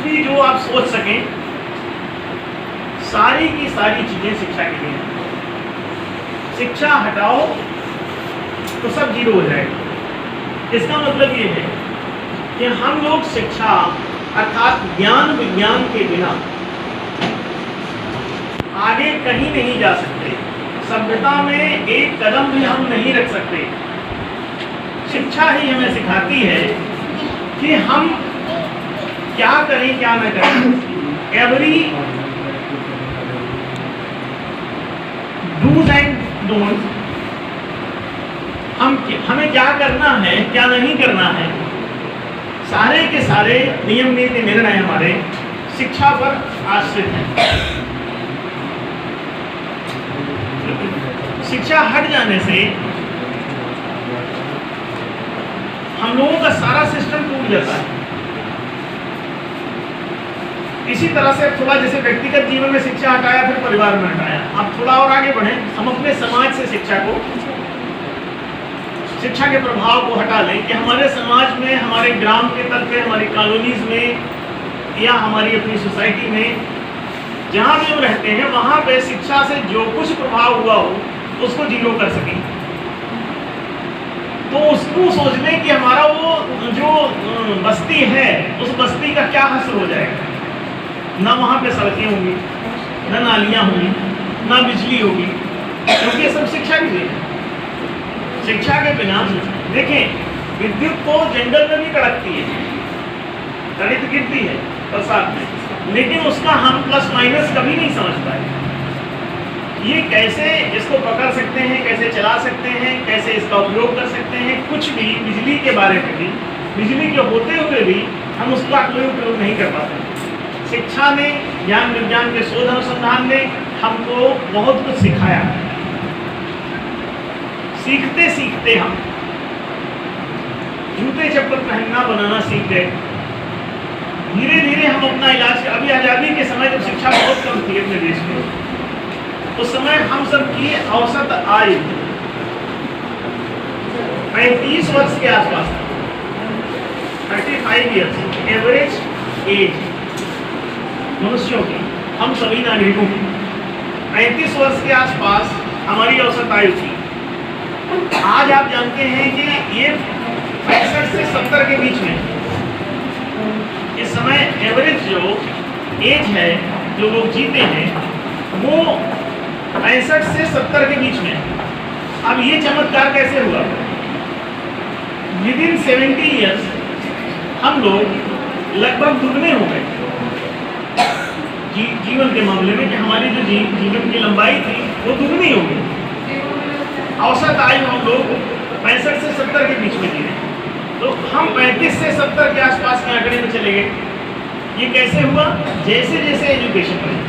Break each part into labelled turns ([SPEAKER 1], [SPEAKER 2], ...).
[SPEAKER 1] भी जो आप सोच सकें, सारी की सारी चीजें शिक्षा के लिए हैं। शिक्षा हटाओ तो सब जीरो हो जाएगा। इसका मतलब ये है कि हम लोग शिक्षा अर्थात ज्ञान विज्ञान के बिना आगे कहीं नहीं जा सकते। सभ्यता में एक कदम भी हम नहीं रख सकते। शिक्षा ही हमें सिखाती है कि हम क्या करें क्या न करें। एवरी डूज एंड डोंट्स, हमें क्या करना है क्या नहीं करना है, सारे के सारे नियम नीति निर्णय हमारे शिक्षा पर आश्रित हैं। शिक्षा हट जाने से हम लोगों का सारा सिस्टम टूट जाता है। इसी तरह से थोड़ा जैसे व्यक्तिगत जीवन में शिक्षा हटाया, फिर परिवार में हटाया, अब थोड़ा और आगे बढ़े, हम अपने समाज से शिक्षा के प्रभाव को हटा लें कि हमारे समाज में, हमारे ग्राम के तल पे, हमारी कॉलोनीज में या हमारी अपनी सोसाइटी में जहाँ भी हम रहते हैं वहाँ पे शिक्षा से जो कुछ प्रभाव हुआ हो उसको जीरो कर सकें। तो उसको सोच लें कि हमारा वो जो बस्ती है उस बस्ती का क्या हासिल हो जाएगा। ना वहाँ पे सड़कें होंगी, ना नालियाँ होंगी, ना बिजली होगी, क्योंकि ये सब शिक्षा के लिए है। शिक्षा के बिना देखें, विद्युत तो जंगल में भी कड़कती है, गणित गिरती है बरसात में, लेकिन उसका हम प्लस माइनस कभी नहीं समझ पाए। ये कैसे इसको पकड़ सकते हैं, कैसे चला सकते हैं, कैसे इसका उपयोग कर सकते हैं, कुछ भी बिजली के बारे में भी, बिजली के होते हुए भी हम उसका कोई उपयोग नहीं कर पाते। शिक्षा ने, ज्ञान विज्ञान के शोध अनुसंधान ने हमको बहुत कुछ सिखाया। सीखते सीखते हम जूते चप्पल पहनना बनाना सीख गए। धीरे धीरे हम अपना इलाज, अभी आज़ादी के समय जब शिक्षा बहुत कम थी अपने देश में, उस समय हम सब की औसत आयु 35 वर्ष के आसपास, 35 ईयर्स एवरेज एज मनुष्यों की, हम सभी नागरिकों की 35 वर्ष के आसपास हमारी औसत आयु थी। आज आप जानते हैं कि ये 65 से 70 के बीच में इस समय एवरेज जो एज है जो लोग जीते हैं वो 65 से 70 के बीच में। अब ये चमत्कार कैसे हुआ? विदिन 70 ईयर्स हम लोग लगभग दुगने हो गए जीवन के मामले में, कि हमारी जो जीवन की लंबाई थी वो दुगनी हो गई। औसत आयु हम लोग 65 से 70 के बीच में जी रहे, तो हम 35 से 70 के आसपास के आंकड़े में चले गए। ये कैसे हुआ? जैसे जैसे एजुकेशन बढ़ी।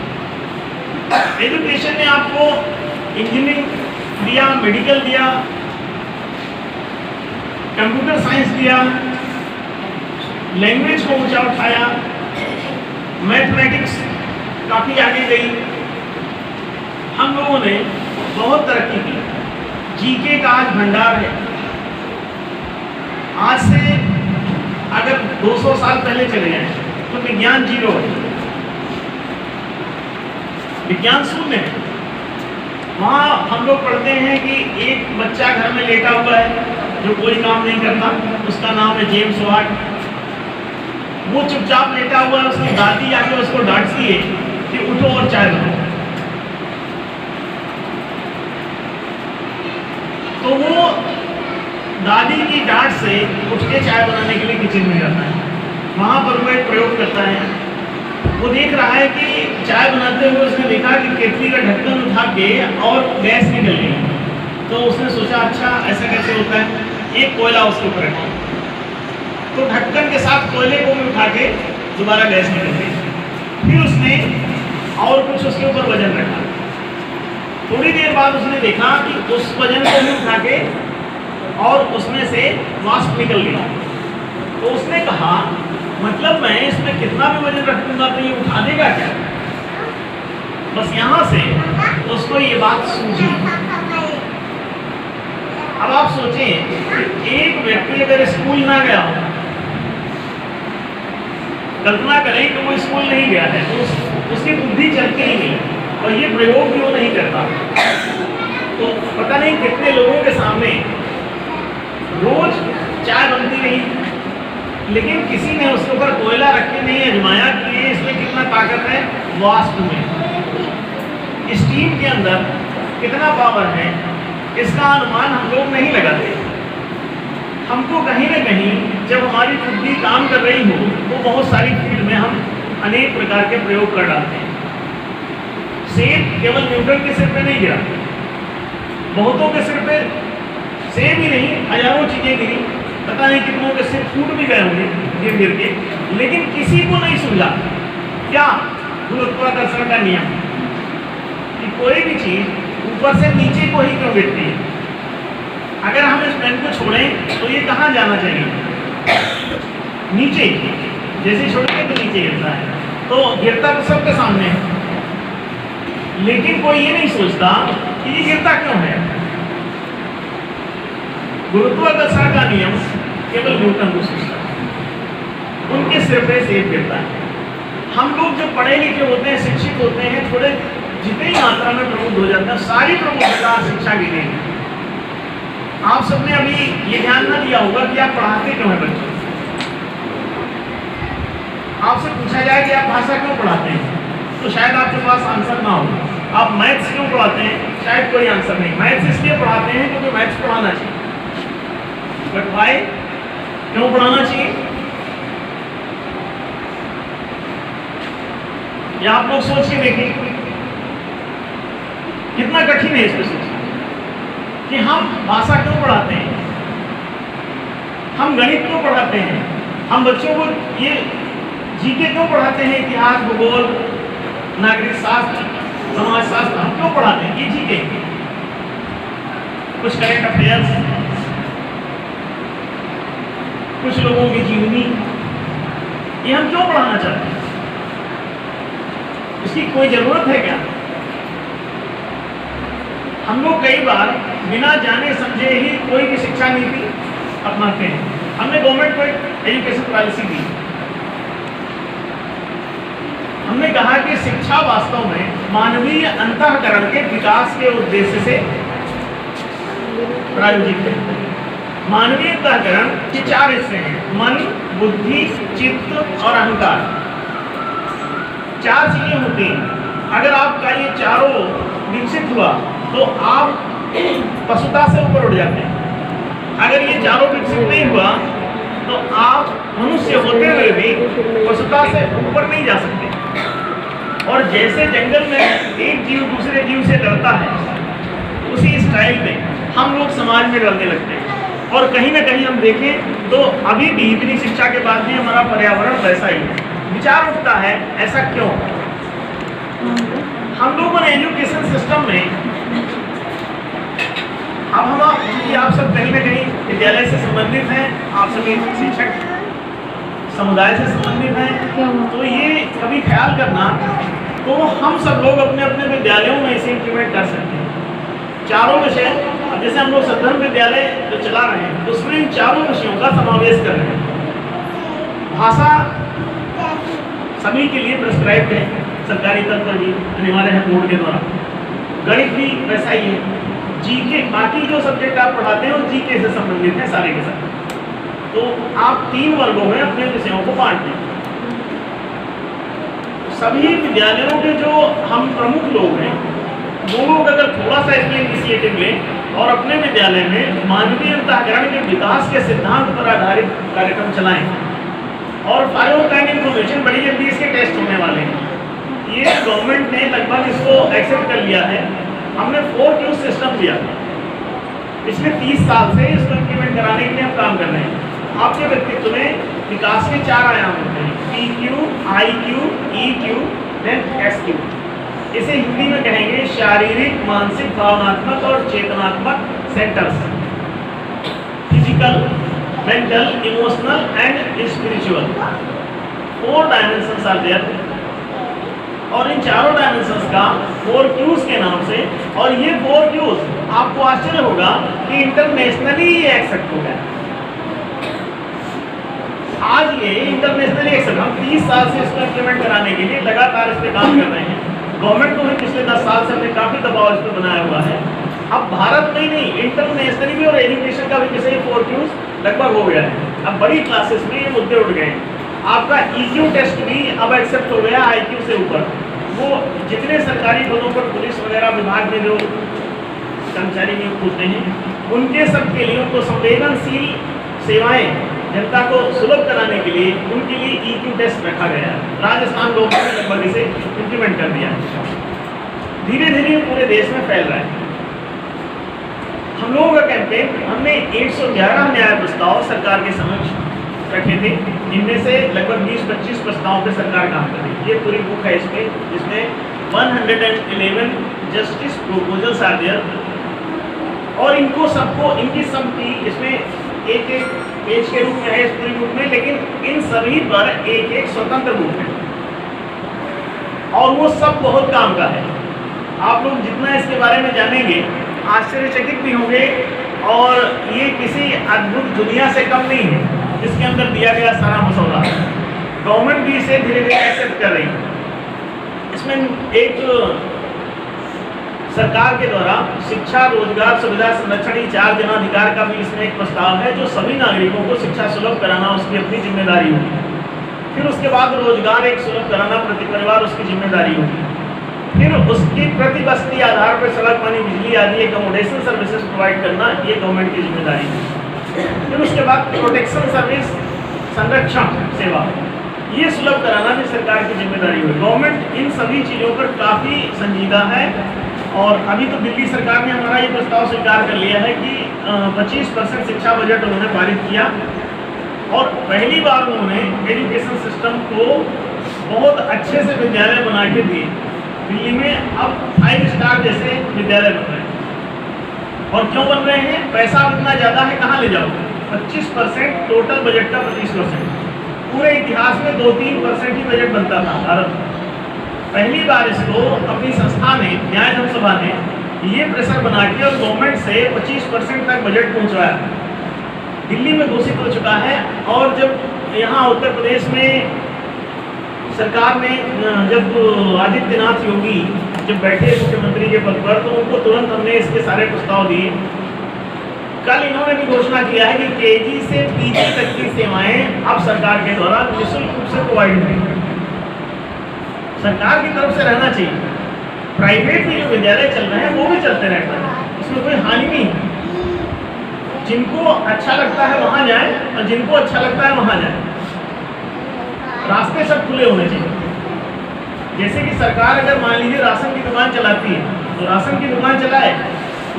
[SPEAKER 1] एजुकेशन ने आपको इंजीनियरिंग दिया, मेडिकल दिया, कंप्यूटर साइंस दिया, लैंग्वेज को ऊंचा उठाया, मैथमेटिक्स काफ़ी आगे गई, हम लोगों ने बहुत तरक्की की। जीके का आज भंडार है। आज से अगर 200 साल पहले चले जाएं तो विज्ञान जीरो है, विज्ञान शून्य है। वहाँ हम लोग पढ़ते हैं कि एक बच्चा घर में लेटा हुआ है जो कोई काम नहीं करता, उसका नाम है जेम्स वाट। वो चुपचाप लेटा हुआ है, उसकी दादी आके उसको डांटती है कि उठो और चाय बनाओ। तो वो दादी की डांट से उठ के चाय बनाने के लिए किचन में जाता है। वहाँ पर वो एक प्रयोग करता है। वो देख रहा है कि चाय बनाते हुए उसने देखा कि केतली का ढक्कन उठा के और गैस निकल गई। तो उसने सोचा अच्छा ऐसा कैसे होता है, एक कोयला उसके ऊपर रखा, तो ढक्कन के साथ कोयले को भी उठा के दोबारा गैस निकल गई। फिर उसने और कुछ उसके ऊपर वजन रखा। थोड़ी देर बाद उसने देखा कि उस वजन को भी उठा के और उसमें से वाष्प निकल गया। तो उसने कहा मतलब मैं इसमें कितना भी वजन रख दूंगा तो ये उठा देगा क्या? बस यहाँ से उसको ये बात सूझी। अब आप सोचें एक व्यक्ति अगर स्कूल ना गया हो, कल्पना करें कि वो स्कूल नहीं गया है तो उसकी बुद्धि चलती ही नहीं, और ये प्रयोग भी वो नहीं करता। तो पता नहीं कितने लोगों के सामने रोज चाय बनती रही, लेकिन किसी ने उसके ऊपर कोयला रख के नहीं आजमाया कि ये इसमें कितना ताकत है, वाष्प में, स्टीम के अंदर कितना पावर है, इसका अनुमान हम लोग नहीं लगाते। हमको कहीं ना कहीं जब हमारी बुद्धि काम कर रही हो तो बहुत सारी फील्ड में हम अनेक प्रकार के प्रयोग कर डालते हैं। सेब केवल न्यूटन के सिर पे नहीं गिरा, बहुतों के सिर पे सेब ही नहीं हजारों चीजें गिरी, पता नहीं कितनों के सिर फूट भी गए होंगे गिर गिर के, लेकिन किसी को नहीं सुझा क्या गुरुत्वाकर्षण का नियम कि कोई भी चीज ऊपर से नीचे को ही क्यों गिरती है। अगर हम इस पेन को छोड़ें तो ये कहाँ जाना चाहिए, नीचे, जैसे छोड़ेंगे तो नीचे गिरता है, तो गिरता तो सबके सामने है, लेकिन कोई ये नहीं सोचता कि ये गिरता क्यों है। गुरुत्वाकर्षण का नियम केवल न्यूटन को सोचता है, उनके सिर पे सेब गिरता है। हम लोग जो पढ़े लिखे होते हैं, शिक्षित होते हैं, थोड़े जितनी मात्रा में प्रबुद्ध हो जाता है, सारी प्रबुद्धता शिक्षा की गई है। आप सबने अभी ये ध्यान ना दिया होगा कि आप पढ़ाते क्यों हैं बच्चों। आपसे पूछा जाए कि आप भाषा क्यों पढ़ाते हैं तो शायद आपके पास आंसर ना हो। आप मैथ्स क्यों पढ़ाते हैं, शायद कोई आंसर नहीं। मैथ्स इसलिए पढ़ाते हैं क्योंकि मैथ्स पढ़ाना चाहिए, बट भाई क्यों पढ़ाना चाहिए, या आप लोग सोच के देखें कितना कठिन है इसमें सोचना कि हम भाषा क्यों पढ़ाते हैं, हम गणित क्यों पढ़ाते हैं, हम बच्चों को ये जीके क्यों पढ़ाते हैं, इतिहास, भूगोल, नागरिक शास्त्र, समाज शास्त्र हम क्यों पढ़ाते हैं, ये जीके, कुछ करेंट अफेयर्स, कुछ लोगों की जीवनी, ये हम क्यों पढ़ाना चाहते हैं, इसकी कोई जरूरत है क्या। हम लोग कई बार बिना जाने समझे ही कोई भी शिक्षा नीति अपनाते हैं। हमने गवर्नमेंट को एजुकेशन पॉलिसी दी, हमने कहा कि शिक्षा वास्तव में मानवीय अंतःकरण के विकास के उद्देश्य से प्रायोजित है। मानवीय अंतःकरण के 4 हिस्से हैं, मन, बुद्धि, चित्त और अहंकार। 4 चीजें होती हैं। अगर आपका ये चारों विकसित हुआ तो आप पशुता से ऊपर उठ जाते हैं। अगर ये चारों विकसित नहीं हुआ तो आप मनुष्य होते हुए भी पशुता से ऊपर नहीं जा सकते। और जैसे जंगल में एक जीव दूसरे जीव से डरता है, उसी स्टाइल में हम लोग समाज में डरने लगते हैं। और कहीं ना कहीं हम देखें तो अभी भी इतनी शिक्षा के बाद भी हमारा पर्यावरण वैसा ही है। विचार उठता है ऐसा क्यों। हम लोगों ने एजुकेशन सिस्टम में अब हम आप सब कहीं ना कहीं विद्यालय से संबंधित हैं, आप सभी शिक्षक समुदाय से संबंधित हैं, तो ये कभी ख्याल करना तो हम सब लोग अपने अपने विद्यालयों में इसे इम्प्लीमेंट कर सकते हैं। चारों विषय, अब जैसे हम लोग सद्धर्म विद्यालय जो चला रहे हैं उसमें इन चारों विषयों का समावेश कर रहे हैं। भाषा सभी के लिए प्रिस्क्राइब्ड है, सरकारी तौर पर भी अनिवार्य है बोर्ड के द्वारा। गणित भी वैसा ही है। जीके, बाकी जो सब्जेक्ट आप पढ़ाते हैं वो जीके से संबंधित है सारे के सारे। तो आप 3 वर्गों में अपने विषयों को बांट दें। सभी विद्यालयों के जो हम प्रमुख लोग हैं वो लोग अगर थोड़ा सा इसमें इनिशिएटिव लें और अपने विद्यालय में मानवीय अंतःकरण के विकास के सिद्धांत पर आधारित कार्यक्रम चलाएं। और फाइव ऑफ काइंड इन्फॉर्मेशन बड़ी जल्दी इसके टेस्ट होने वाले हैं। ये गवर्नमेंट ने लगभग इसको एक्सेप्ट कर लिया है। हमने 4Q सिस्टम दिया पिछले 30 साल से, इसको इम्प्लीमेंट कराने के लिए हम काम कर रहे हैं। आपके व्यक्तित्व में विकास के 4 आयाम होते हैं, PQ, IQ, EQ, then SQ। इसे हिंदी में कहेंगे शारीरिक, मानसिक, भावनात्मक और चेतनात्मक centres. Physical, mental, emotional and spiritual. 4 dimensions are there. और इन चारों डायमेंशंस का 4Qs के नाम से, और ये 4Qs आपको आश्चर्य होगा कि इंटरनेशनली ये एक्सेप्ट हो गया। आज ये इंटरनेशनली एक्सेप्ट, हम 30 साल से इसको इम्प्लीमेंट कराने के लिए लगातार इस पर काम कर रहे हैं। गवर्नमेंट को भी पिछले 10 साल से हमने काफ़ी दबाव इस पर बनाया हुआ है। अब भारत में ही नहीं, इंटरनेशनली भी और एजुकेशन का भी जैसे फोरक्यूज लगभग हो गया है। अब बड़ी क्लासेस में ये मुद्दे उठ गए हैं। आपका EQ टेस्ट भी अब एक्सेप्ट हो गया IQ से ऊपर। वो जितने सरकारी पदों पर पुलिस वगैरह विभाग में जो कर्मचारी नियुक्त होते हैं, उनके सब के लिए उनको संवेदनशील सेवाएं जनता को सुलभ कराने के लिए उनके लिए EQ टेस्ट रखा गया है। राजस्थान गवर्नमेंट ने लगभग इसे इम्प्लीमेंट कर दिया है। धीरे धीरे पूरे देश में फैल रहा है। हम लोगों का कैंपेन, हमने 111 न्याय प्रस्ताव सरकार के समक्ष रखे थे, इनमें से लगभग 20-25 प्रस्तावों पे सरकार काम कर रही है। ये पूरी बुक है इसमें, जिसमें 111 जस्टिस प्रपोजल्स आर देयर, और इनको सबको इनकी सबकी इसमें एक एक पेज के रूप में है इस पूरी बुक में, लेकिन इन सभी पर एक एक स्वतंत्र बुक है और वो सब बहुत काम का है। आप लोग जितना इसके बारे में जानेंगे आश्चर्यचकित भी होंगे, और ये किसी अद्भुत दुनिया से कम नहीं है जिसके अंदर दिया गया सारा मसौदा। गवर्नमेंट भी इसे धीरे धीरे एक्सेप्ट कर रही है। इसमें एक सरकार के द्वारा शिक्षा, रोजगार, सुविधा संरक्षण, ये 4 जनाधिकार का भी इसमें एक प्रस्ताव है, जो सभी नागरिकों को शिक्षा सुलभ कराना उसकी अपनी जिम्मेदारी होगी। फिर उसके बाद रोजगार एक सुलभ कराना प्रति परिवार उसकी जिम्मेदारी होगी। फिर उसकी प्रति बस्ती आधार पर सड़क, पानी, बिजली आदि एकोमोडेशन सर्विसेज प्रोवाइड करना ये गवर्नमेंट की जिम्मेदारी है। फिर उसके बाद प्रोटेक्शन सर्विस, संरक्षण सेवा, ये सुलभ कराना भी सरकार की जिम्मेदारी है। गवर्नमेंट इन सभी चीज़ों पर काफ़ी संजीदा है, और अभी तो दिल्ली सरकार ने हमारा ये प्रस्ताव स्वीकार कर लिया है कि 25% शिक्षा बजट उन्होंने पारित किया, और पहली बार उन्होंने एजुकेशन सिस्टम को बहुत अच्छे से विद्यालय बना के दिए। दिल्ली में अब 5 स्टार जैसे विद्यालय बन रहे हैं। और क्यों बन रहे हैं? पैसा इतना ज़्यादा है, कहाँ ले जाओ? 25% टोटल बजट का 25%। पूरे इतिहास में 2-3% ही बजट बनता था भारत में। पहली बार इसको अपनी संस्था ने, न्याय धर्म सभा ने ये प्रेशर बना के और गवर्नमेंट से 25% तक बजट पहुँचवाया। दिल्ली में घोषित हो चुका है। और जब यहाँ उत्तर प्रदेश में सरकार ने, जब आदित्यनाथ योगी जब बैठे मुख्यमंत्री के पद पर, तो उनको तुरंत हमने इसके सारे प्रस्ताव दिए। कल इन्होंने भी घोषणा किया है कि KG से PG तक की सेवाएं अब सरकार के द्वारा निःशुल्क रूप से प्रोवाइड होंगी। सरकार की तरफ से रहना चाहिए। प्राइवेट भी जो विद्यालय चल रहे हैं वो भी चलते रहते हैं, इसमें कोई हानि नहीं। जिनको अच्छा लगता है वहाँ जाए, और जिनको अच्छा लगता है वहाँ जाए। रास्ते सब खुले होने चाहिए। जैसे कि सरकार अगर मान लीजिए राशन की दुकान चलाती है तो राशन की दुकान चलाए,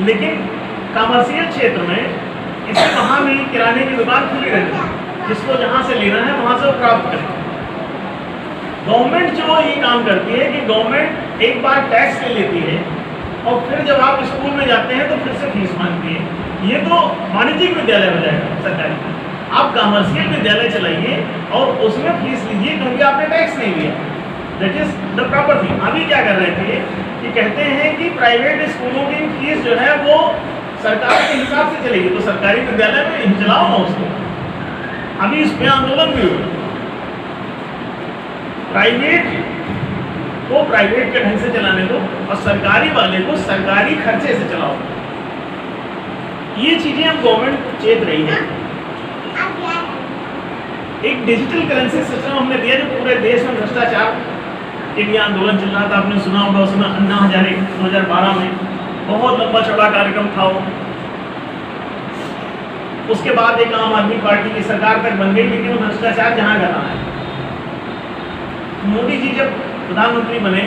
[SPEAKER 1] लेकिन कमर्शियल क्षेत्र में इसे वहाँ भी किराने की दुकान खुली रहती है, जिसको जहाँ से लेना है वहाँ से वो प्राप्त करें। गवर्नमेंट जो ये काम करती है कि गवर्नमेंट एक बार टैक्स ले लेती है, और फिर जब आप स्कूल में जाते हैं तो फिर से फीस मांगती है। ये तो वाणिज्यिक विद्यालय हो जाएगा सरकारी। आप कमर्शियल विद्यालय चलाइए और उसमें फीस लीजिए, क्योंकि आपने टैक्स नहीं लिया। That is the proper thing. अभी क्या कर रहे थे कि कहते हैं कि प्राइवेट स्कूलों की फीस जो है वो सरकार के हिसाब से चलेगी, तो सरकारी विद्यालय में चलाओ ना उसको। अभी इस पे आंदोलन भी हुआ। प्राइवेट को प्राइवेट के ढंग से चलाने दो, और सरकारी वाले को सरकारी खर्चे से चलाओ। ये चीजें अब गवर्नमेंट चेत रही है। एक डिजिटल करेंसी सिस्टम हमने दिया, जो पूरे देश में भ्रष्टाचार के लिए आंदोलन चल रहा था। आपने सुना होगा, उसमें अन्ना हजारे 2012 में बहुत लंबा चौड़ा कार्यक्रम था वो। उसके बाद एक आम आदमी पार्टी की सरकार तक बन गई, लेकिन भ्रष्टाचार जहाँ का है। मोदी जी जब प्रधानमंत्री बने,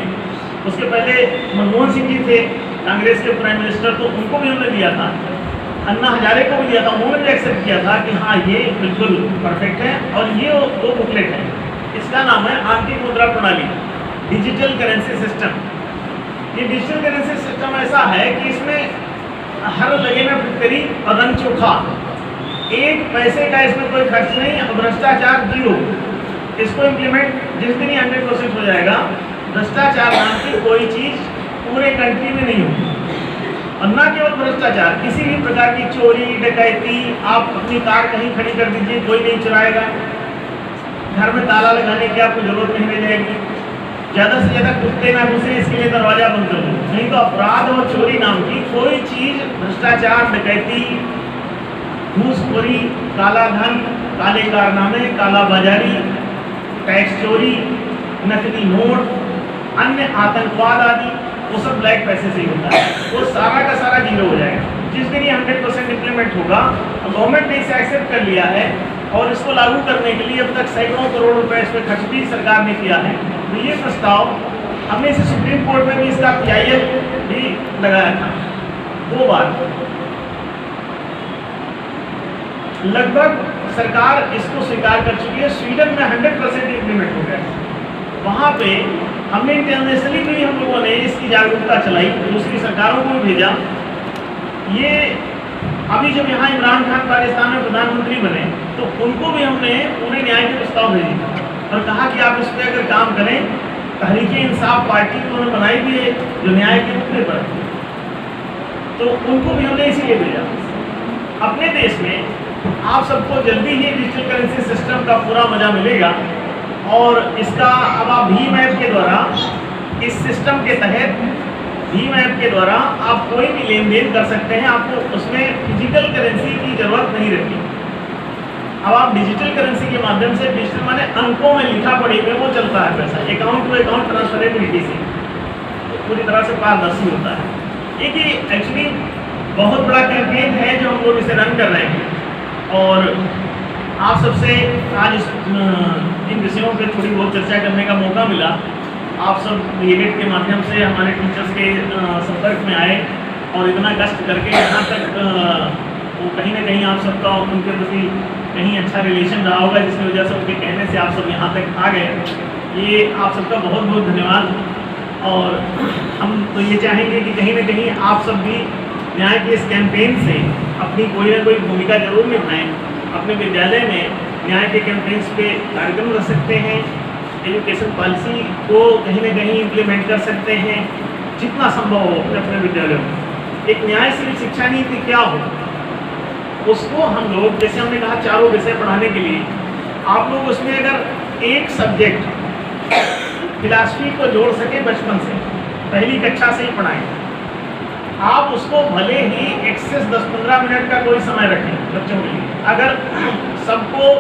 [SPEAKER 1] उसके पहले मनमोहन सिंह जी थे कांग्रेस के प्राइम मिनिस्टर, तो उनको भी हमने दिया था। अन्ना हजारे को भी दिया था, उन्होंने भी एक्सेप्ट किया था कि हाँ ये बिल्कुल परफेक्ट है। और ये वो बुकलेट है, इसका नाम है आंतरिक मुद्रा प्रणाली, डिजिटल करेंसी सिस्टम। ये डिजिटल करेंसी सिस्टम ऐसा है कि इसमें हर लगे में फिटकरी और रंग चोखा, 1 पैसे का इसमें कोई खर्च नहीं, और भ्रष्टाचार 0। इसको इम्प्लीमेंट जिस दिन ही 100% हो जाएगा, भ्रष्टाचार नाम की कोई चीज़ पूरे कंट्री में नहीं होगी। और न केवल भ्रष्टाचार, किसी भी प्रकार की चोरी, डकैती, आप अपनी कार कहीं खड़ी कर दीजिए, कोई नहीं चुराएगा। घर में ताला लगाने की आपको जरूरत नहीं रह जाएगी। ज़्यादा से ज़्यादा कुत्ते ना घुसे इसके लिए दरवाज़ा बंद कर दो, नहीं तो अपराध और चोरी नाम की कोई चीज़, भ्रष्टाचार, डकैती, घूसखोरी, काला धन, काले कारनामे, काला बाजारी, टैक्स चोरी, नकली नोट, अन्य आतंकवाद आदि, वो सब ब्लैक पैसे से ही होता है। वो सारा का सारा जीरो हो जाएगा जिस दिन ये 100% इम्प्लीमेंट होगा। गवर्नमेंट ने इसे एक्सेप्ट कर लिया है और इसको लागू करने के लिए अब तक सैकड़ों करोड़ रुपए इस पर खर्च भी सरकार ने किया है। तो ये प्रस्ताव हमने इसे सुप्रीम कोर्ट में भी इसका PIL भी लगाया था 2 बार। लगभग सरकार इसको स्वीकार कर चुकी है। स्वीडन में 100% इम्प्लीमेंट हो गया। वहाँ पे हमने इंटरनेशनली भी हम लोगों ने इसकी जागरूकता चलाई, दूसरी सरकारों को भी भेजा। ये अभी जब यहाँ इमरान खान पाकिस्तान में प्रधानमंत्री बने तो उनको भी हमने पूरे न्याय के प्रस्ताव भेजे और कहा कि आप इस पर अगर काम करें। तहरीक-ए-इंसाफ पार्टी उन्होंने बनाई भी है जो न्याय के मुद्दे पर, तो उनको भी हमने इसीलिए भेजा। अपने देश में आप सबको जल्दी ही डिजिटल करेंसी सिस्टम का पूरा मजा मिलेगा और इसका अब आप भीम ऐप के द्वारा, इस सिस्टम के तहत भीम ऐप के द्वारा आप कोई भी लेन देन कर सकते हैं। आपको उसमें फिजिकल करेंसी की जरूरत नहीं रहती। अब आप डिजिटल करेंसी के माध्यम से, डिजिटल माने अंकों में लिखा पढ़े हुए वो चलता है पैसा, अकाउंट टू अकाउंट ट्रांसफरेबिलिटी से पूरी तरह से पारदर्शी होता है। एक ही एक्चुअली बहुत बड़ा कैंपेन है जो हम लोग इसे रन कर रहे हैं और आप सबसे आज इन विषयों पे थोड़ी बहुत चर्चा करने का मौका मिला। आप सब डीएलएड के माध्यम से हमारे टीचर्स के संपर्क में आए और इतना कष्ट करके यहाँ तक वो कहीं ना कहीं आप सबका उनके प्रति कहीं अच्छा रिलेशन रहा होगा, जिसकी वजह से उनके कहने से आप सब यहाँ तक आ गए। ये आप सबका बहुत बहुत धन्यवाद। और हम तो ये चाहेंगे कि कहीं ना कहीं आप सब भी न्याय के इस कैंपेन से अपनी कोई ना कोई भूमिका जरूर निभाएं। अपने विद्यालय में न्याय के कैंपेन्स पे कार्यक्रम रख सकते हैं, एजुकेशन पॉलिसी को कहीं ना कहीं इम्प्लीमेंट कर सकते हैं जितना संभव हो अपने अपने विद्यालयों में। एक न्यायशील शिक्षा नीति क्या हो उसको हम लोग, जैसे हमने कहा, चारों विषय पढ़ाने के लिए आप लोग उसमें अगर एक सब्जेक्ट फिलॉसफी को जोड़ सके बचपन से, पहली कक्षा से ही पढ़ाएं। आप उसको भले ही एक्सेस 10-15 मिनट का कोई समय रखें बच्चों के लिए। अगर सबको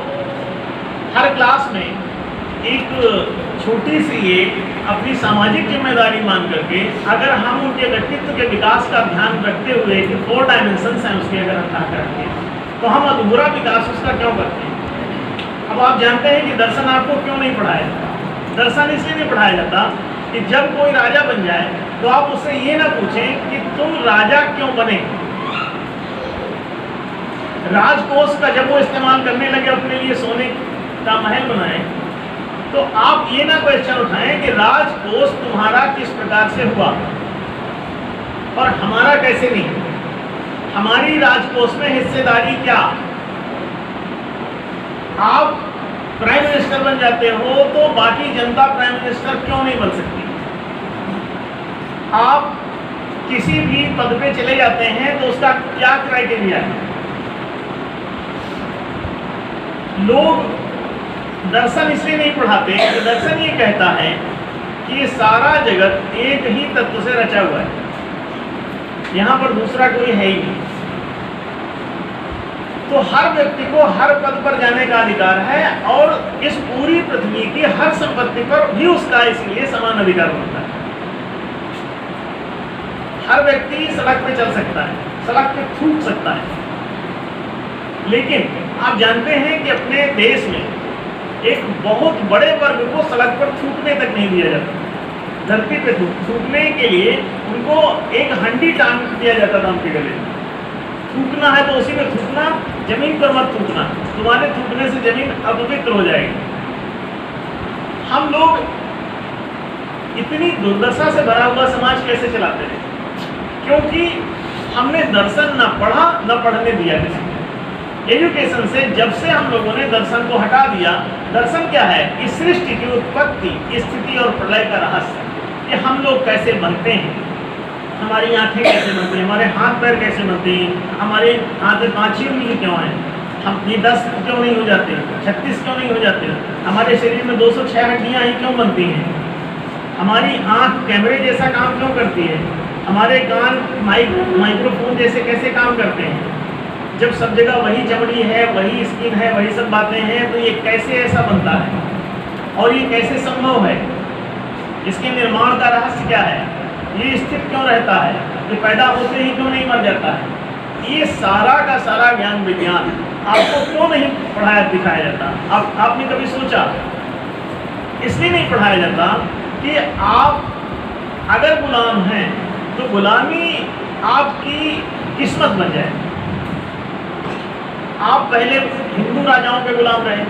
[SPEAKER 1] हर क्लास में एक छोटी सी ये अपनी सामाजिक जिम्मेदारी मान करके अगर हम उनके व्यक्तित्व के विकास का ध्यान रखते हुए कि 4 डायमेंशंस हैं उसके, अगर हम कहा रखें तो हम अधूरा विकास उसका क्यों करते हैं। अब आप जानते हैं कि दर्शन आपको क्यों नहीं पढ़ाया जाता। दर्शन इसलिए नहीं पढ़ाया जाता कि जब कोई राजा बन जाए तो आप उससे ये ना पूछें कि तुम राजा क्यों बने। राजकोष का जब वो इस्तेमाल करने लगे अपने लिए सोने का महल बनाए तो आप ये ना क्वेश्चन उठाएं कि राजकोष तुम्हारा किस प्रकार से हुआ और हमारा कैसे नहीं, हमारी राजकोष में हिस्सेदारी क्या। आप प्राइम मिनिस्टर बन जाते हो तो बाकी जनता प्राइम मिनिस्टर क्यों नहीं बन सकती। आप किसी भी पद पे चले जाते हैं तो उसका क्या क्राइटेरिया है। लोग दर्शन इसलिए नहीं पढ़ाते कि दर्शन ये कहता है कि ये सारा जगत एक ही तत्व से रचा हुआ है, यहाँ पर दूसरा कोई है ही नहीं। तो हर व्यक्ति को हर पद पर जाने का अधिकार है और इस पूरी पृथ्वी की हर संपत्ति पर भी उसका इसलिए समान अधिकार होता है। हर व्यक्ति सड़क पे चल सकता है, सड़क पे थूक सकता है, लेकिन आप जानते हैं कि अपने देश में एक बहुत बड़े वर्ग को सड़क पर थूकने तक नहीं दिया जाता। धरती पे थूकने के लिए उनको एक हंडी टांग दिया जाता था उनके गले। थूकना है तो उसी में थूकना, जमीन पर मत थूकना, तुम्हारे थूकने से जमीन अपवित्र हो जाएगी। हम लोग इतनी दुर्दशा से भरा हुआ समाज कैसे चलाते हैं? क्योंकि हमने दर्शन न पढ़ा न पढ़ने दिया किसी को। एजुकेशन से जब से हम लोगों ने दर्शन को हटा दिया, दर्शन क्या है? इस सृष्टि की उत्पत्ति, स्थिति और प्रलय का रहस्य, कि हम लोग कैसे बनते हैं, हमारी आंखें कैसे बनती हैं, हमारे हाथ पैर कैसे बनते हैं, हमारे हाथ में 5 उंगली क्यों हैं, हम ये 10 क्यों नहीं हो जाते, 36 क्यों नहीं हो जाते? हमारे शरीर में 206 हड्डियाँ ही क्यों बनती हैं? हमारी आँख कैमरे जैसा काम क्यों करती है? हमारे कान माइक्रोफोन जैसे कैसे काम करते हैं? जब सब जगह वही चमड़ी है, वही स्किन है, वही सब बातें हैं, तो ये कैसे ऐसा बनता है और ये कैसे संभव है? इसके निर्माण का रहस्य क्या है? ये स्थित क्यों रहता है? ये पैदा होते ही क्यों नहीं मर जाता है? ये सारा का सारा ज्ञान विज्ञान आपको क्यों नहीं पढ़ाया दिखाया जाता? आपने कभी सोचा? इसलिए नहीं पढ़ाया जाता कि आप अगर गुलाम हैं तो गुलामी आपकी किस्मत बन जाए। आप पहले हिंदू राजाओं के गुलाम रहे,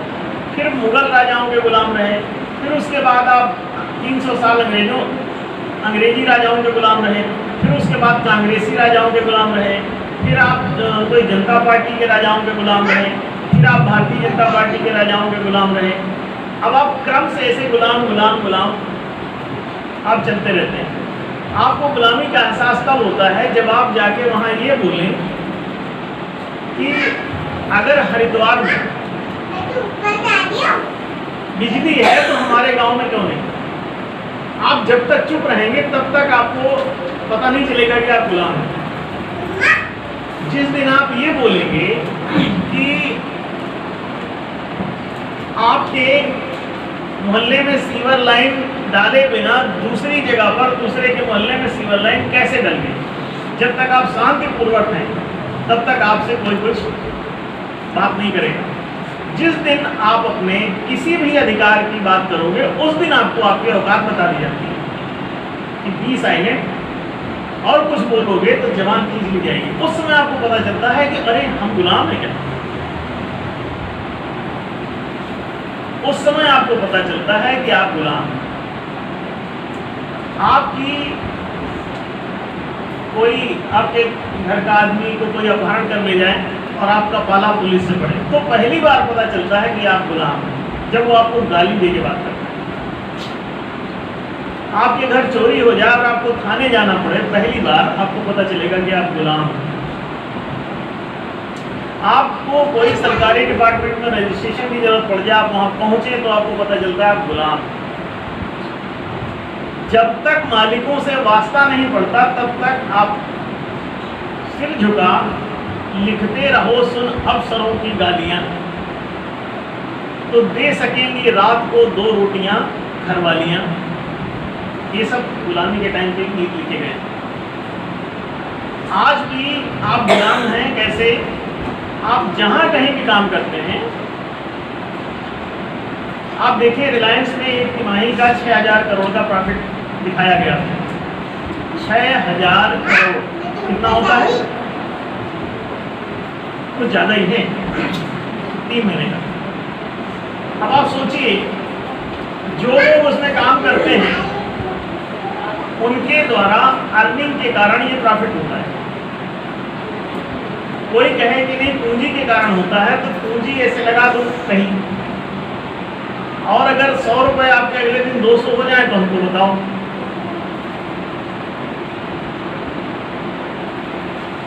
[SPEAKER 1] फिर मुगल राजाओं के गुलाम रहे, फिर उसके बाद आप 300 साल अंग्रेजी राजाओं के गुलाम रहे, फिर उसके बाद कांग्रेसी राजाओं के गुलाम रहे, फिर आप कोई जनता पार्टी के राजाओं के गुलाम रहे, फिर आप भारतीय जनता पार्टी के राजाओं के गुलाम रहे। अब आप क्रम से ऐसे गुलाम गुलाम गुलाम आप चलते रहते हैं। आपको गुलामी का एहसास तब होता है जब आप जाके वहाँ ये बोलें कि अगर हरिद्वार में बिजली है तो हमारे गांव में क्यों नहीं? आप जब तक चुप रहेंगे तब तक आपको पता नहीं चलेगा कि आप गुलाम हैं। जिस दिन आप ये बोलेंगे कि आपके मोहल्ले में सीवर लाइन डाले बिना दूसरी जगह पर दूसरे के मोहल्ले में सीवर लाइन कैसे डल गई, जब तक आप शांतिपूर्वक हैं तब तक आपसे कोई कुछ बात नहीं करेगा। जिस दिन आप अपने किसी भी अधिकार की बात करोगे उस दिन आपको आपकी औकात बता दी जाती है कि बी साइलेंट और कुछ बोलोगे तो जवान खींच ली जाएगी। उस समय आपको पता चलता है कि अरे हम गुलाम हैं क्या। उस समय आपको पता चलता है कि आप गुलाम हैं। आपकी कोई आपके घर का आदमी को कोई अपहरण कर ले जाए और आपका पाला पुलिस से पड़े तो पहली बार पता चलता है कि आप गुलाम हैं जब वो आपको गाली दे के बात करता है। आपके घर चोरी हो जाए और आपको थाने जाना पड़े, पहली बार आपको पता चलेगा कि आप गुलाम हैं। आपको कोई सरकारी डिपार्टमेंट में रजिस्ट्रेशन की जरूरत पड़ जाए, आप वहाँ पहुँचे तो आपको पता चलता है आप गुलाम हैं। जब तक मालिकों से वास्ता नहीं पड़ता तब तक आप सिर झुका लिखते रहो सुन अफसरों की गालियां, तो दे सकेंगी रात को 2 रोटियां घरवालियां। ये सब गुलामी के टाइम पे गीत लिखे गए। आज भी आप गुलाम हैं। कैसे? आप जहां कहीं भी काम करते हैं, आप देखिए रिलायंस में एक तिमाही का 6000 करोड़ का प्रॉफिट दिखाया गया। 6000 करोड़ कितना होता है? कुछ ज़्यादा ही है, 3 महीने का। अब आप सोचिए जो लोग उसमें काम करते हैं उनके द्वारा अर्निंग के कारण ये प्रॉफिट होता है। कोई कहे कि नहीं पूंजी के कारण होता है तो पूंजी ऐसे लगा दो कहीं, और अगर 100 रुपये आपके अगले दिन 200 हो जाए तो हमको बताओ।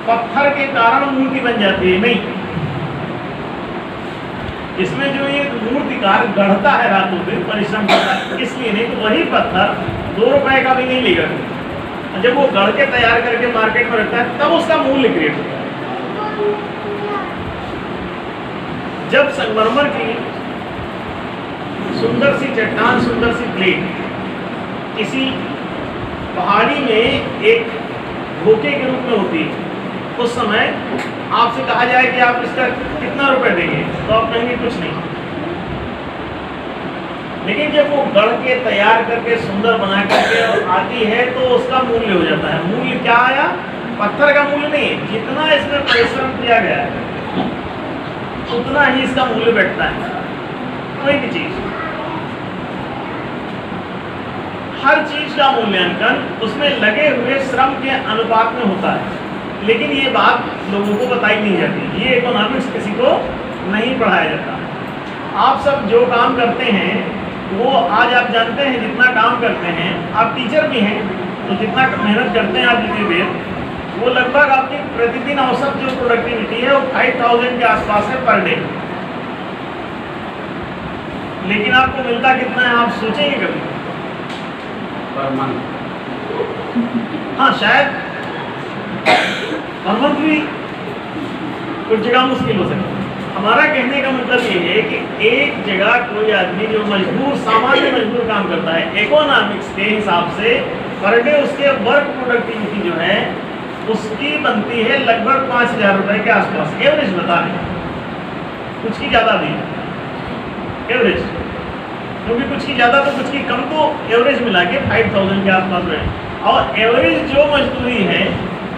[SPEAKER 1] पत्थर के कारण मूर्ति बन जाती है नहीं, इसमें जो ये मूर्तिकार गढ़ता है रातों दिन परिश्रम करता है इसलिए, नहीं तो वही पत्थर 2 रुपए का भी नहीं लेगा। जब वो गढ़ के तैयार करके मार्केट में रखता है तब उसका मूल्य क्रिएट होता है। जब संगमरमर की सुंदर सी चट्टान, सुंदर सी प्लेट किसी पहाड़ी में एक धोखे के रूप में होती है, उस समय आपसे कहा जाए कि आप इसका कितना रुपए देंगे तो आप कहेंगे कुछ नहीं। लेकिन जब वो गढ़ के तैयार करके सुंदर बना करके आती है तो उसका मूल्य हो जाता है। मूल्य क्या आया? पत्थर का मूल्य नहीं, जितना इसमें परिश्रम किया गया है उतना ही इसका मूल्य बैठता है। कोई भी चीज, हर चीज का मूल्यांकन उसमें लगे हुए श्रम के अनुपात में होता है। लेकिन ये बात लोगों को बताई नहीं जाती, ये इकोनॉमिक्स किसी को नहीं पढ़ाया जाता। आप सब जो काम करते हैं वो आज आप जानते हैं, जितना काम करते हैं, आप टीचर भी हैं तो जितना मेहनत करते हैं आप जितनी देर, वो लगभग आपकी प्रतिदिन औसत जो प्रोडक्टिविटी है वो 5000 के आसपास है पर डे। लेकिन आपको मिलता कितना है आप सोचेंगे कभी?
[SPEAKER 2] Per month.
[SPEAKER 1] हाँ शायद पर मंथ भी कुछ जगह मुश्किल हो सकता है। हमारा कहने का मतलब ये है कि एक जगह कोई आदमी जो मजबूर, सामान्य मजबूर काम करता है, इकोनॉमिक्स के हिसाब से पर डे उसके वर्क प्रोडक्टिविटी जो है उसकी बनती है लगभग 5000 रुपये के आसपास। एवरेज बता रहे हैं, कुछ की ज़्यादा भी एवरेज, क्योंकि कुछ की ज़्यादा तो कुछ की कम, तो एवरेज मिला के 5000 के आसपास बैठ। और एवरेज जो मजदूरी है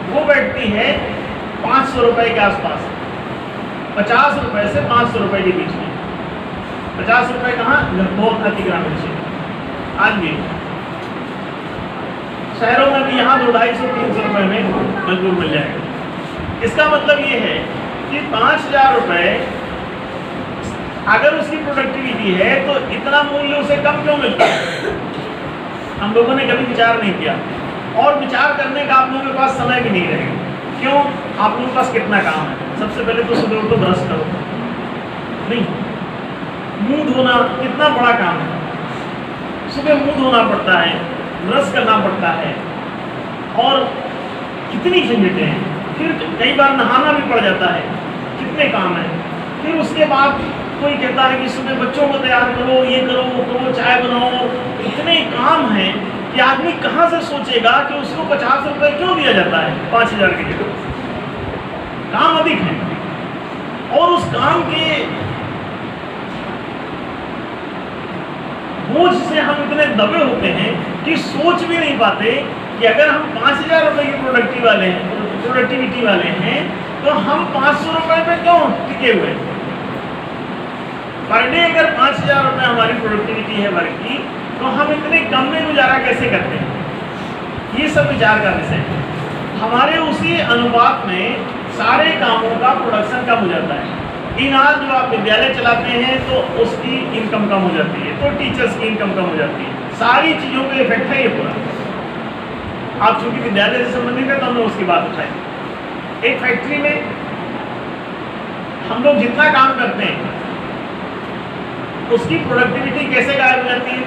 [SPEAKER 1] वो बैठती है 500 रुपये के आसपास, 50 रुपये से 500 रुपये के बीच में। 50 रुपये कहाँ? बहुत अति ग्रामीण क्षेत्र। आज भी शहरों में भी यहाँ 200-250-300 रुपये में मजदूर मिल जाएगा। इसका मतलब ये है कि 5000 रुपये अगर उसकी प्रोडक्टिविटी है तो इतना मूल्य उसे कम क्यों मिलता है? हम लोगों ने कभी विचार नहीं किया, और विचार करने का आप लोगों के पास समय भी नहीं रहेगा। क्यों? आप लोगों के पास कितना काम है? सबसे पहले तो सुबह उठो, ब्रश करो, नहीं मुंह धोना कितना बड़ा काम है। सुबह मुंह धोना पड़ता है, ब्रश करना पड़ता है, और कितनी झंझटें हैं। फिर कई बार नहाना भी पड़ जाता है, कितने काम हैं। फिर उसके बाद कोई कहता है कि सुबह बच्चों को तैयार करो, ये करो वो करो, चाय बनाओ, इतने काम हैं कि आदमी कहाँ से सोचेगा कि उसको 50 रुपये क्यों दिया जाता है 5000 की जगह? काम अधिक है, और उस काम के बोझ से हम इतने दबे होते हैं कि सोच भी नहीं पाते कि अगर हम 5000 रुपये की प्रोडक्टिविटी वाले हैं तो हम 500 रुपये पे क्यों टिके हुए हैं? पर डे अगर 5000 रुपये हमारी प्रोडक्टिविटी है वर्क की, तो हम इतने कम में गुजारा कैसे करते हैं? ये सब विचार का विषय है। हमारे उसी अनुपात में सारे कामों का प्रोडक्शन कम हो जाता है। इन आज जो आप विद्यालय चलाते हैं तो उसकी इनकम कम हो जाती है, तो टीचर्स की इनकम कम हो जाती है। सारी चीज़ों पे इफेक्ट है ये पूरा। आप चूंकि विद्यालय से संबंधित है तो हमने उसकी बात उठाई। एक फैक्ट्री में हम लोग जितना काम करते हैं उसकी प्रोडक्टिविटी कैसे गायब हो जाती है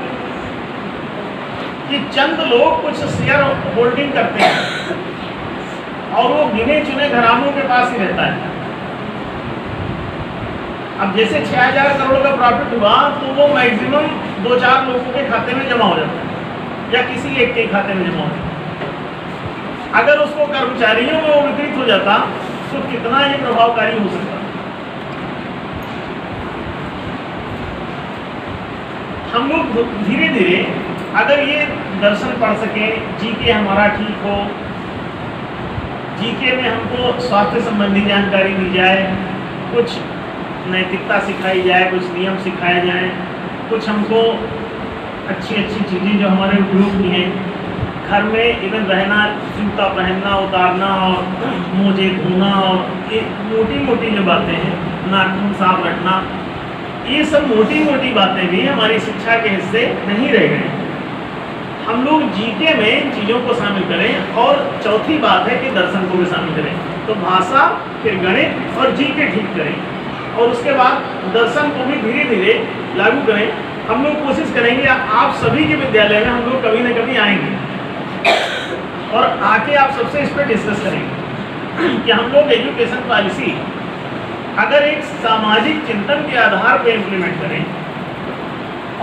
[SPEAKER 1] कि चंद लोग कुछ शेयर होल्डिंग करते हैं और वो गिने चुने घरानों के पास ही रहता है। अब जैसे 6000 करोड़ का प्रॉफिट हुआ तो वो मैक्सिमम 2-4 लोगों के खाते में जमा हो जाता है या किसी एक के खाते में जमा हो जाता है। अगर उसको कर्मचारियों में वो वितरित हो जाता तो कितना ये प्रभावकारी हो सकता। हम लोग धीरे धीरे अगर ये दर्शन पढ़ सकें, जीके हमारा ठीक हो, जीके में हमको स्वास्थ्य संबंधी जानकारी दी जाए, कुछ नैतिकता सिखाई जाए, कुछ नियम सिखाए जाएं, कुछ हमको अच्छी अच्छी चीज़ें जो हमारे उपयोग की हैं, घर में इवन रहना, जूता पहनना उतारना और मोजे धोना और ये मोटी मोटी जो बातें हैं, नाखून साफ रखना, ये सब मोटी मोटी बातें भी हमारी शिक्षा के हिस्से नहीं रह गए। हम लोग जीके में इन चीज़ों को शामिल करें, और चौथी बात है कि दर्शन को भी शामिल करें। तो भाषा, फिर गणित और जीके ठीक करें, और उसके बाद दर्शन को भी धीरे धीरे लागू करें। हम लोग कोशिश करेंगे, आप सभी के विद्यालय में हम लोग कभी ना कभी आएंगे और आके आप सबसे इस पर डिस्कस करेंगे कि हम लोग एजुकेशन पॉलिसी अगर एक सामाजिक चिंतन के आधार पर इम्प्लीमेंट करें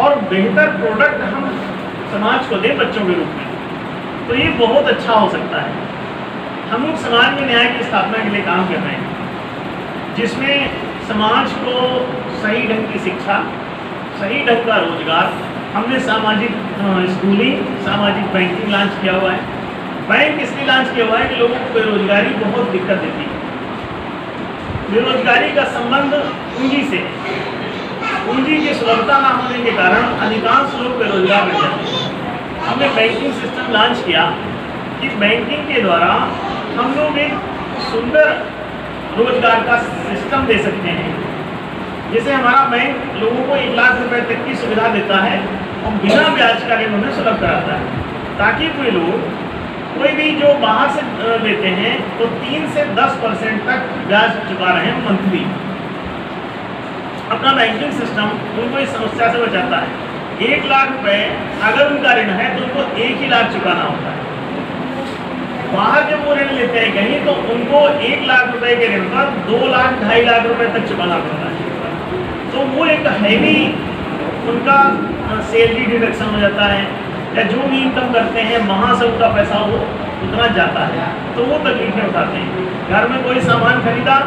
[SPEAKER 1] और बेहतर प्रोडक्ट हम समाज को दें बच्चों के रूप में, तो ये बहुत अच्छा हो सकता है। हम लोग समाज में न्याय की स्थापना के लिए काम कर रहे हैं, जिसमें समाज को सही ढंग की शिक्षा, सही ढंग का रोजगार, हमने सामाजिक स्कूलिंग, सामाजिक बैंकिंग लॉन्च किया हुआ है। बैंक इसलिए लॉन्च किया हुआ है कि लोगों को बेरोजगारी बहुत दिक्कत देती है। बेरोजगारी का संबंध पूंजी से, पूंजी की सुलभता न होने के कारण अधिकांश लोग बेरोजगार रह जाते हैं। हमने बैंकिंग सिस्टम लॉन्च किया कि बैंकिंग के द्वारा हम लोग एक सुंदर रोजगार का सिस्टम दे सकते हैं। जैसे हमारा बैंक लोगों को 1 लाख रुपए तक की सुविधा देता है और बिना ब्याज का ऋण उन्हें सुलभ कराता है, ताकि कोई लोग कोई भी जो बाहर से लेते हैं तो 3 से 10% तक ब्याज चुका रहे हैं मंथली। अपना बैंकिंग सिस्टम उनको इस समस्या से बचाता है। 1 लाख रुपए अगर उनका ऋण है तो उनको 1 ही लाख चुकाना होता है। बाहर जब वो ऋण लेते हैं कहीं तो उनको 1 लाख रुपए के ऋण पर 2 लाख 2.5 लाख रुपए तक चुकाना पड़ता है। तो वो एक हैवी उनका सैलरी डिडक्शन हो जाता है, या जो भी इनकम करते हैं वहाँ से उनका पैसा वो उतना जाता है, तो वो तकलीफें उठाते हैं। घर में कोई सामान खरीदा,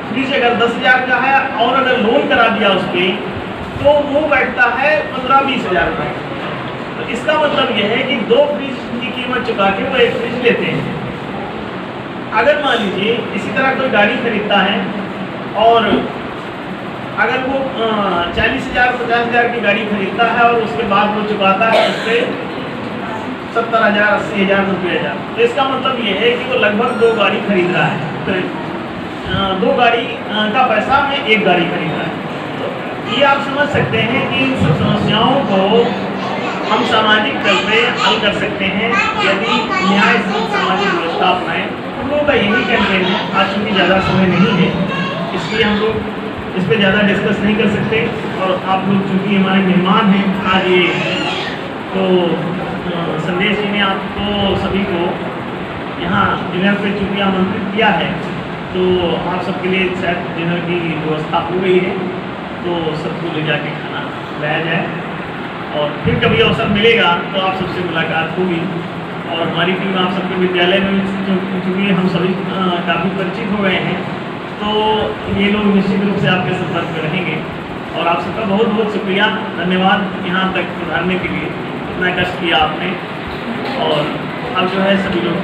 [SPEAKER 1] फ्रिज अगर 10,000 का है और अगर लोन करा दिया उस पर तो वो बैठता है 15-20 हज़ार रुपये। तो इसका मतलब यह है कि 2 फ्रिज की कीमत चुका के वो 1 फ्रिज लेते हैं। अगर मान लीजिए इसी तरह कोई गाड़ी खरीदता है और अगर वो 40,000 50,000 की गाड़ी खरीदता है और उसके बाद वो चुकाता है उस पर 70,000 80,000 90,000, तो इसका मतलब ये है कि वो लगभग 2 गाड़ी खरीद रहा है। तो 2 गाड़ी का पैसा में 1 गाड़ी खरीद रहा है। तो ये आप समझ सकते हैं कि इन सब समस्याओं को हम सामाजिक तल पे हल कर सकते हैं यदि न्याय सामाजिक व्यवस्था अपनाएं। हम लोगों का यही कैंपेन है। आज चूँकि ज़्यादा समय नहीं है इसलिए हम लोग इस पर ज़्यादा डिस्कस नहीं कर सकते, और आप लोग चूँकि हमारे मेहमान हैं आज ये, तो संदेश जी ने आपको सभी को यहाँ डिनर पे चूँकि आमंत्रित किया है, तो आप सबके लिए शायद डिनर की व्यवस्था हो गई है, तो सबको ले जाके खाना लाया जाए। और फिर कभी अवसर मिलेगा तो आप सबसे मुलाकात होगी। और हमारी टीम आप सबके विद्यालय में चूँकि हम सभी काफ़ी परिचित हो गए हैं, तो ये लोग निश्चित रूप से आपके संपर्क में रहेंगे। और आप सबका बहुत बहुत शुक्रिया, धन्यवाद यहाँ तक पधारने के लिए, इतना कष्ट किया आपने। और अब जो है सभी लोग